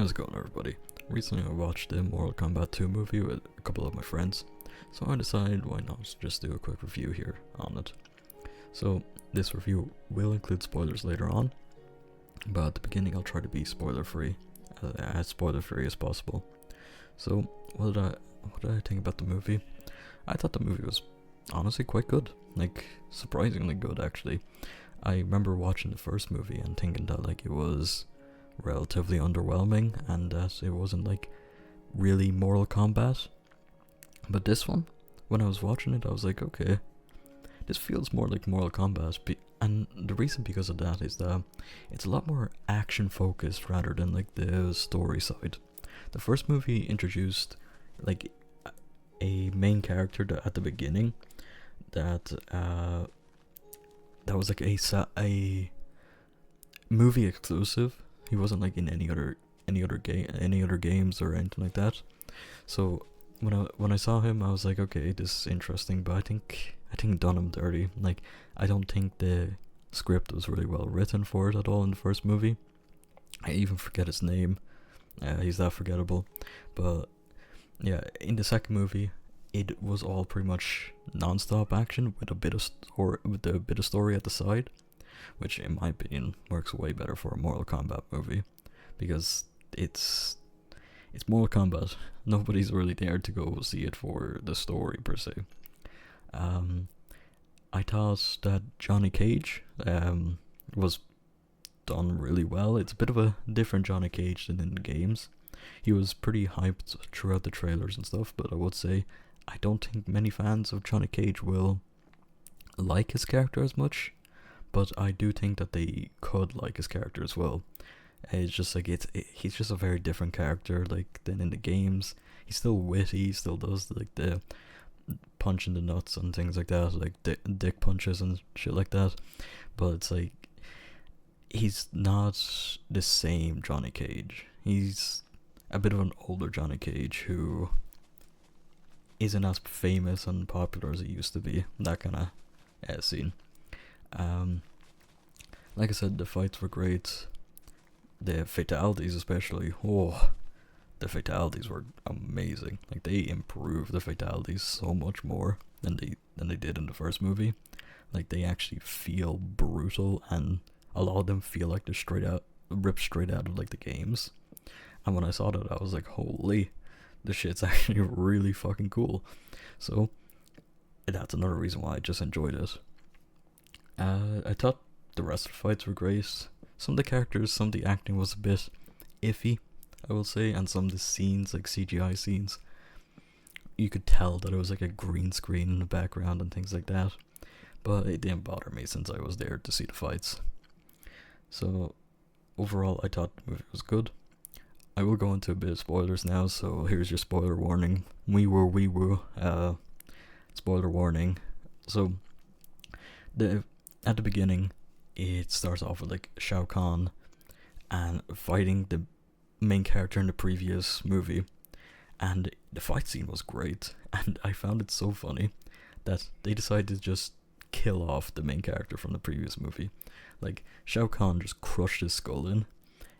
How's it going, everybody? Recently I watched the Mortal Kombat 2 movie with a couple of my friends, so I decided why not just do a quick review here on it. So this review will include spoilers later on, but at the beginning I'll try to be spoiler free, as spoiler free as possible. So what did I think about the movie? I thought the movie was honestly quite good, like surprisingly good actually. I remember watching the first movie and thinking that like it was relatively underwhelming and that it wasn't like really Mortal Kombat. But this one, when I was watching it, I was like, okay, this feels more like Mortal Kombat. And the reason because of that is that it's a lot more action focused rather than like the story side. The first movie introduced like a main character that at the beginning that was like a movie exclusive. He wasn't like in any other games or anything like that. So when I saw him, I was like, okay, this is interesting, but I think done him dirty. Like, I don't think the script was really well written for it at all in the first movie. I even forget his name. He's that forgettable. But yeah, in the second movie, it was all pretty much non-stop action with a bit of story at the side, which in my opinion works way better for a Mortal Kombat movie, because it's Mortal Kombat. Nobody's really there to go see it for the story per se. I thought that Johnny Cage was done really well. It's a bit of a different Johnny Cage than in the games. He was pretty hyped throughout the trailers and stuff, but I would say I don't think many fans of Johnny Cage will like his character as much, but I do think that they could like his character as well. It's just like he's just a very different character like than in the games. He's still witty, he still does like the punch in the nuts and things like that, like dick punches and shit like that. But it's like he's not the same Johnny Cage. He's a bit of an older Johnny Cage who isn't as famous and popular as he used to be. That kind of scene. Like I said, the fights were great. The fatalities especially, the fatalities were amazing. Like, they improved the fatalities so much more than they did in the first movie. Like, they actually feel brutal, and a lot of them feel like they're ripped straight out of like the games. And when I saw that, I was like, holy, this shit's actually really fucking cool. So that's another reason why I just enjoyed it. I thought the rest of the fights were great. Some of the characters, some of the acting was a bit iffy, I will say, and some of the scenes, like CGI scenes, you could tell that it was like a green screen in the background and things like that. But it didn't bother me since I was there to see the fights. So overall, I thought the movie was good. I will go into a bit of spoilers now, so here's your spoiler warning. Spoiler warning. So at the beginning, it starts off with like Shao Kahn and fighting the main character in the previous movie, and the fight scene was great, and I found it so funny that they decided to just kill off the main character from the previous movie. Like, Shao Kahn just crushed his skull in,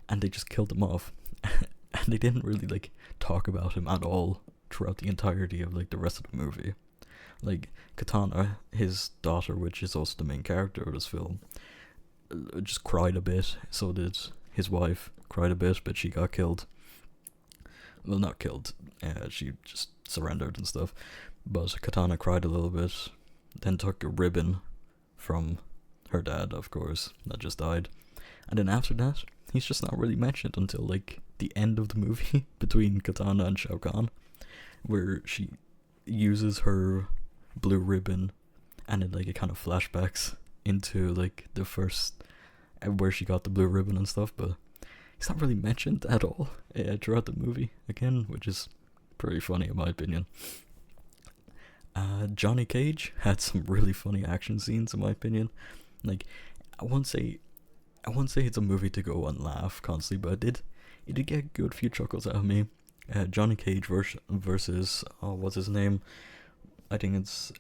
and they just killed him off. And they didn't really like talk about him at all throughout the entirety of like the rest of the movie. Like, Katana, his daughter, which is also the main character of this film, just cried a bit. So did his wife, cried a bit, but she got killed. Well, not killed, she just surrendered and stuff. But Katana cried a little bit, then took a ribbon from her dad, of course, that just died. And then after that, he's just not really mentioned until like the end of the movie between Katana and Shao Kahn, where she uses her blue ribbon, and it kind of flashbacks into like the first where she got the blue ribbon and stuff, but he's not really mentioned at all throughout the movie again, which is pretty funny in my opinion. Johnny Cage had some really funny action scenes in my opinion. Like, I won't say it's a movie to go and laugh constantly, but it did get a good few chuckles out of me. Johnny Cage versus what's his name? I think it's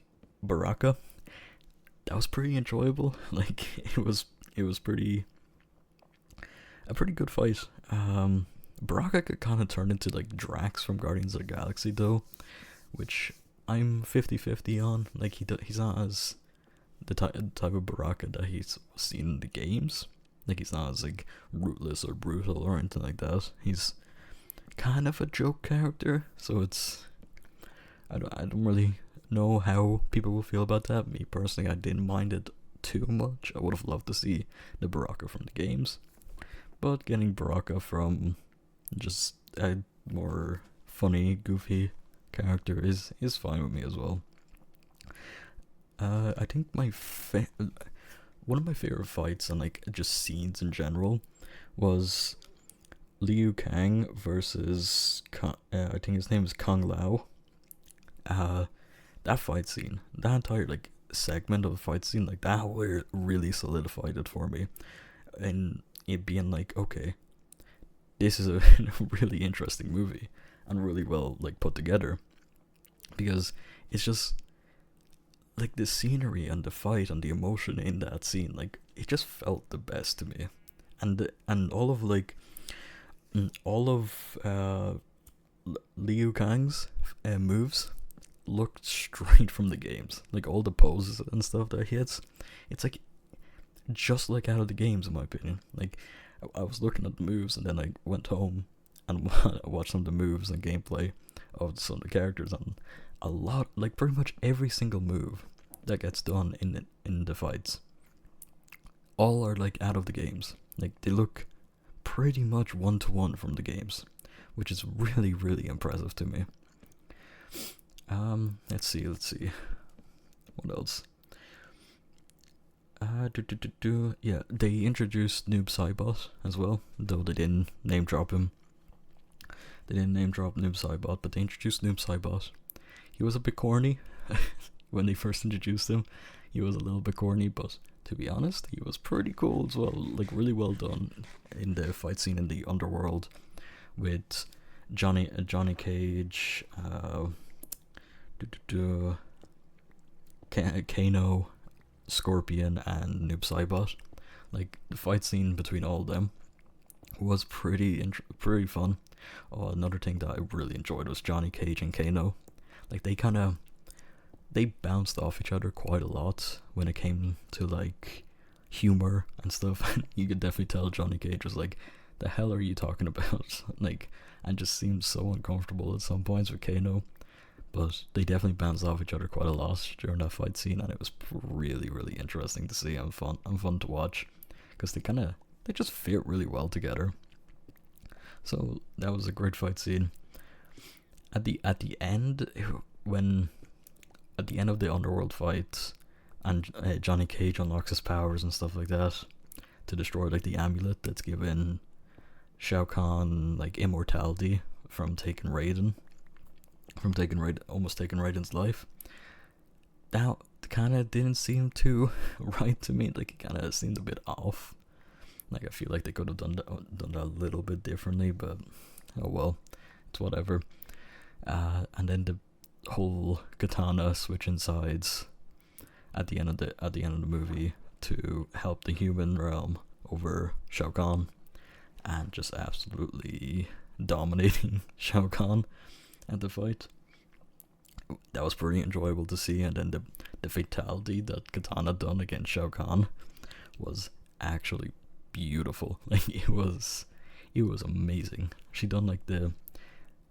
Baraka. That was pretty enjoyable. Like, it was a pretty good fight. Baraka could kind of turn into like Drax from Guardians of the Galaxy though, which I'm 50-50 on. Like he's not as the type of Baraka that he's seen in the games. Like he's not as like ruthless or brutal or anything like that. He's kind of a joke character, so it's I don't really know how people will feel about that. Me personally, I didn't mind it too much. I would have loved to see the Baraka from the games, but getting Baraka from just a more funny, goofy character is fine with me as well. I think one of my favorite fights and like just scenes in general was Liu Kang versus I think his name is Kung Lao. That fight scene, that entire like segment of the fight scene, like that really solidified it for me, and it being like, okay, this is a really interesting movie and really well like put together, because it's just like the scenery and the fight and the emotion in that scene, like it just felt the best to me, and all of like all of Liu Kang's moves looked straight from the games. Like all the poses and stuff that he hits, it's like just like out of the games in my opinion. Like I was looking at the moves and then I went home and watched some of the moves and gameplay of some of the characters, and a lot, like pretty much every single move that gets done in the fights, all are like out of the games. Like they look pretty much 1-to-1 from the games, which is really, really impressive to me. Let's see. What else? Yeah, they introduced Noob Saibot as well, though they didn't name drop him. They didn't name drop Noob Saibot, but they introduced Noob Saibot. He was a bit corny when they first introduced him. He was a little bit corny, but to be honest, he was pretty cool as well. Like really well done in the fight scene in the underworld with Johnny Cage, Kano, Scorpion, and Noob Saibot. Like the fight scene between all of them was pretty fun. Oh, another thing that I really enjoyed was Johnny Cage and Kano. Like they bounced off each other quite a lot when it came to like humor and stuff. You could definitely tell Johnny Cage was like, the hell are you talking about? Like, and just seemed so uncomfortable at some points with Kano. But they definitely bounced off each other quite a lot during that fight scene, and it was really, really interesting to see and fun to watch, because they just fit really well together. So that was a great fight scene. At the end, at the end of the underworld fight, and Johnny Cage unlocks his powers and stuff like that to destroy like the amulet that's given Shao Kahn like immortality from almost taking Raiden's life. That kind of didn't seem too right to me. Like it kind of seemed a bit off. Like I feel like they could have done that a little bit differently, but oh well, it's whatever. And then the whole katana switching sides at the end of the movie to help the human realm over Shao Kahn, and just absolutely dominating Shao Kahn at the fight. That was pretty enjoyable to see, and then the fatality that Katana done against Shao Kahn was actually beautiful. Like it was amazing. She done like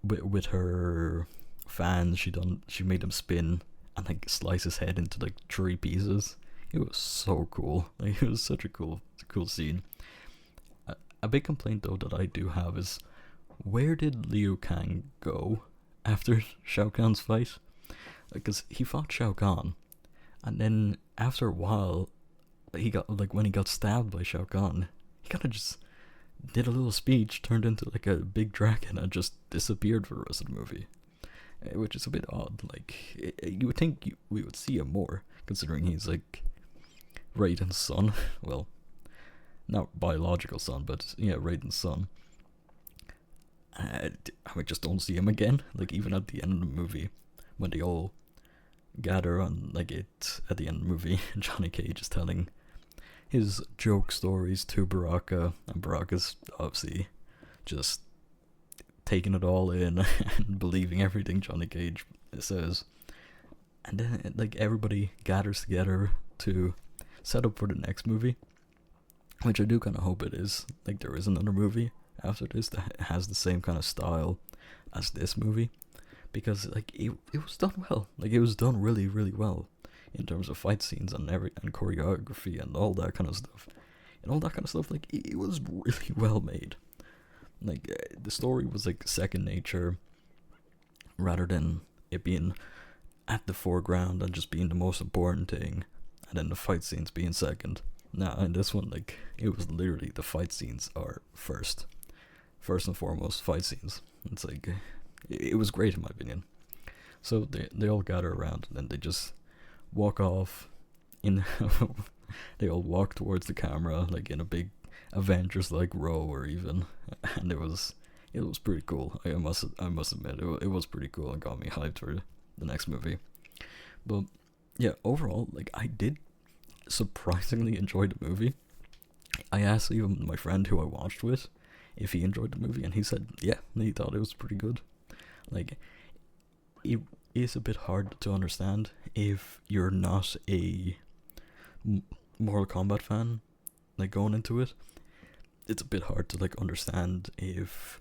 with her fans, she made them spin and like slice his head into like 3 pieces. It was so cool. Like it was such a cool scene. A big complaint though that I do have is, where did Liu Kang go after Shao Kahn's fight? Because he fought Shao Kahn, and then after a while, he got like when he got stabbed by Shao Kahn, he kind of just did a little speech, turned into like a big dragon, and just disappeared for the rest of the movie, which is a bit odd. Like you would think we would see him more, considering he's like Raiden's son. Well, not biological son, but yeah, Raiden's son. We just don't see him again. Like even at the end of the movie, when they all gather and like it at the end of the movie, Johnny Cage is telling his joke stories to Baraka, and Baraka's obviously just taking it all in and believing everything Johnny Cage says. And then like everybody gathers together to set up for the next movie, which I do kind of hope it is. Like there is another movie after this that has the same kind of style as this movie, because like it was done well. Like it was done really, really well in terms of fight scenes and and choreography and all that kind of stuff. And all that kind of stuff, like it was really well made. Like the story was like second nature, rather than it being at the foreground and just being the most important thing, and then the fight scenes being second. Nah, in this one, like it was literally the fight scenes are first and foremost fight scenes. It's like it was great in my opinion. So they all gather around and then they just walk off in they all walk towards the camera like in a big Avengers like row or even, and it was pretty cool. I must admit it was pretty cool and got me hyped for the next movie. But yeah, overall, like I did surprisingly enjoy the movie. I asked even my friend who I watched with if he enjoyed the movie, and he said yeah, he thought it was pretty good. Like it is a bit hard to understand if you're not a Mortal Kombat fan. Like going into it, it's a bit hard to like understand if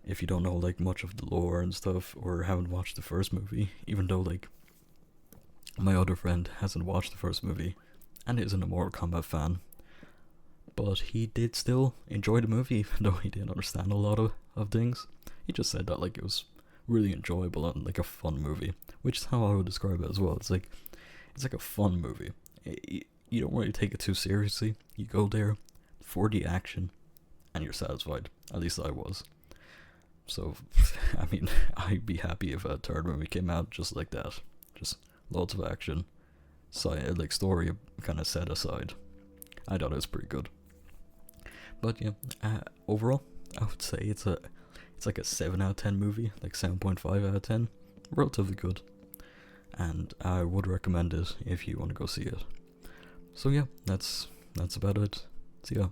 you don't know like much of the lore and stuff, or haven't watched the first movie. Even though like my other friend hasn't watched the first movie and isn't a Mortal Kombat fan, but he did still enjoy the movie even though he didn't understand a lot of things. He just said that like it was really enjoyable and like a fun movie, which is how I would describe it as well. It's like a fun movie. You don't really take it too seriously. You go there for the action and you're satisfied. At least I was. So I mean, I'd be happy if a third movie came out just like that. Just loads of action, like story kind of set aside. I thought it was pretty good. But yeah, overall, I would say it's like a 7 out of 10 movie, like 7.5 out of 10, relatively good. And I would recommend it if you want to go see it. So yeah, that's about it. See ya.